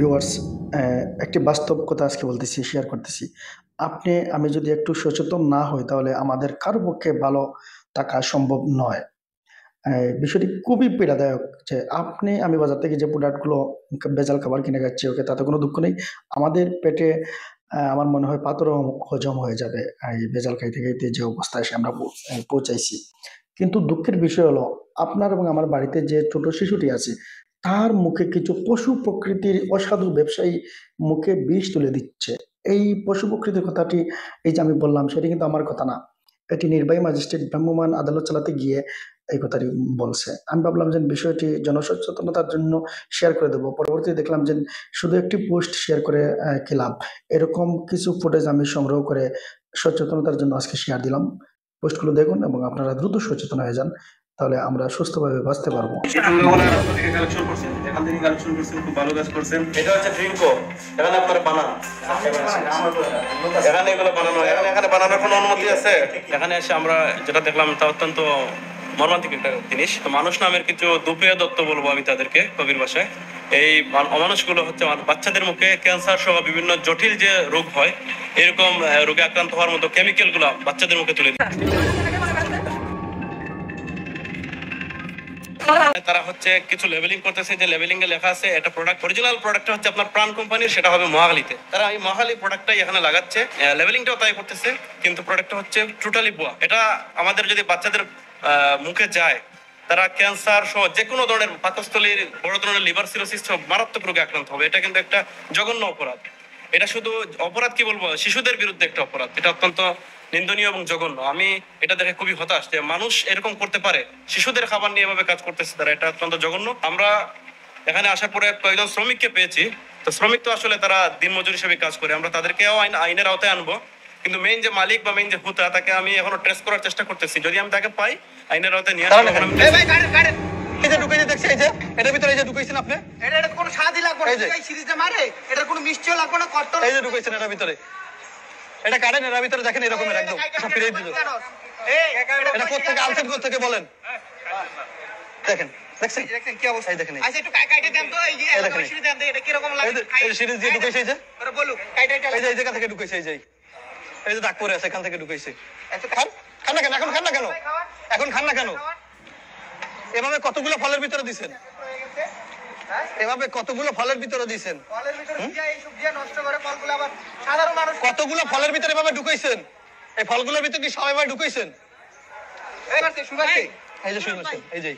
Viewers, একটি বাস্তব কথা আজকে বলতেছি, শেয়ার করতেছি। আমি যদি একটু সচেতন না হই তাহলে আমাদের কারো পক্ষে ভালো থাকা সম্ভব নয়। বিষয়টি খুবই পীড়াদায়ক যে আমি বাজার থেকে যে প্রোডাক্টগুলো ভেজাল খাবার কিনে খাচ্ছি, ওকে তাতে কোনো দুঃখ নেই। আমাদের পেটে আমার মনে হয় পাথরও হজম হয়ে যাবে এই ভেজাল খাইতে, খাইতে যে অবস্থায় এসে আমরা পৌঁছাইছি। কিন্তু দুঃখের বিষয় হলো আপনার এবং আমার বাড়িতে যে ছোট শিশুটি আছে, তার মুখে কিছু পশু প্রকৃতির অসাধু ব্যবসায়ী মুখে বিষ তুলে দিচ্ছে। এই পশু প্রকৃতির কথাটি এই যে আমি বললাম, সেটি কিন্তু আমার কথা না। এটি নির্বাহী ম্যাজিস্ট্রেট ভ্রাম্যমাণ আদালত চালাতে গিয়ে এই কথাটি বলছে। আমি ভাবলাম যে বিষয়টি জনসচেতনতার জন্য শেয়ার করে দেবো। পরবর্তীতে দেখলাম যে শুধু একটি পোস্ট শেয়ার করে কি লাভ? এরকম কিছু ফুটেজ আমি সংগ্রহ করে সচেতনতার জন্য আজকে শেয়ার দিলাম। পোস্টগুলো দেখুন এবং আপনারা দ্রুত সচেতন হয়ে যান, তাহলে আমরা সুস্থভাবে বাঁচতে পারবো। খুব ভালো কাজ করছেন। এটা হচ্ছে ড্রিঙ্কো, এখানে আপনারা বানান, এখানে এগুলো বানানো, এখানে বানানোর কোনো অনুমতি আছে? এখানে এসে আমরা যেটা দেখলাম তা অত্যন্ত মর্মান্তিক একটা জিনিস। মানুষ নামের কিছু দুপিয়া দত্ত বলবো আমি তাদেরকে কবির ভাষায়। এই অমানুষগুলো হচ্ছে বাচ্চাদের মুখে ক্যান্সার সহ বিভিন্ন জটিল যে রোগ হয়, এরকম রোগে আক্রান্ত হওয়ার মতো কেমিক্যাল গুলা বাচ্চাদের মুখে তুলে দেয়। তারা হচ্ছে কিছু লেবেলিং করতেছে, যে লেবেলিং এ লেখা আছে এটা প্রোডাক্ট, অরিজিনাল প্রোডাক্ট হচ্ছে আপনার প্রাণ কোম্পানির, সেটা হবে মহাখালীতে। তারা এই মহাখালী প্রোডাক্টটাই এখানে লাগাচ্ছে, লেবেলিংটাও তাই করতেছে, কিন্তু প্রোডাক্টটা হচ্ছে টোটালি ভুয়া। এটা আমাদের যদি বাচ্চাদের মুখে যায়, তারা ক্যান্সার সহ যে কোনো ধরনের পাকস্থলীর বড় ধরনের লিভার সিরোসিস সহ মারাত্মক রোগে আক্রান্ত হবে। এটা কিন্তু একটা জঘন্য অপরাধ। এটা শুধু অপরাধ কি বলবো, শিশুদের বিরুদ্ধে একটা অপরাধ। এটা অত্যন্ত নিন্দনীয় এবং জঘন্য। আমি এটা দেখে খুবই হতাশ যে মানুষ এরকম করতে পারে, শিশুদের খাবার নিয়ে এভাবে কাজ করতেছে তারা, এটা অত্যন্ত জঘন্য। আমরা এখানে আসার পরে কয়েকজন শ্রমিককে পেয়েছি, তো শ্রমিক তো আসলে তারা দিনমজুর হিসেবে কাজ করে, আমরা তাদেরকেও আইনের আওতায় আনবো। কিন্তু মেইন যে মালিক বা মেইন যে হুতা, তাকে আমি এখনো ট্রেস করার চেষ্টা করতেছি। যদি আমি তাকে পাই, আইনের আওতায় নিয়ে আসবো। এই যে ঢুকাইছে দেখছে, এই যে এটার ভিতরে এই যে ঢুকাইছেন আপনি, এটা কোনো স্বাদই লাগবে না, এই সিরিজে মারে এটার কোনো মিষ্টিও লাগবে না, কত এই যে ঢুকাইছেন এটার ভিতরে, এটা কাটেন, এটার ভিতরে দেখেন এরকমের একদম ফিরিয়ে দিল। এটা কোথেকে আনছেন, কোথেকে বলেন? দেখেন, দেখছেন দেখেন কি অবস্থা। এই দেখেন, আচ্ছা একটু কাইটে দেন তো, এই যে সিরিজ দেন তো, এটা কি রকম লাগে? এই সিরিজ দিয়ে ঢুকাইছে, এই যে আরে বলুক কাইটে এই যে এই জায়গা থেকে ঢুকাইছে, এই যে দাগ পড়ে আছে, এখান থেকে ঢুকাইছে। খান না কেন এখন? খান না কেন এখন? খান না কেন? এভাবে কতগুলো ফলের ভিতরে দিছেন, এভাবে কতগুলো ফলের ভিতরে দিছেন, ফলের ভিতরে দিয়া এই সব দিয়া নষ্ট করে ফলগুলো, আবার সাধারণ মানুষ কতগুলো ফলের ভিতরে এভাবে ঢুকাইছেন? এই ফলগুলোর ভিতরে কি সবাই ঢুকাইছেন? এই মারছে শুকাইছে, এই যে শুনছেন, এই যে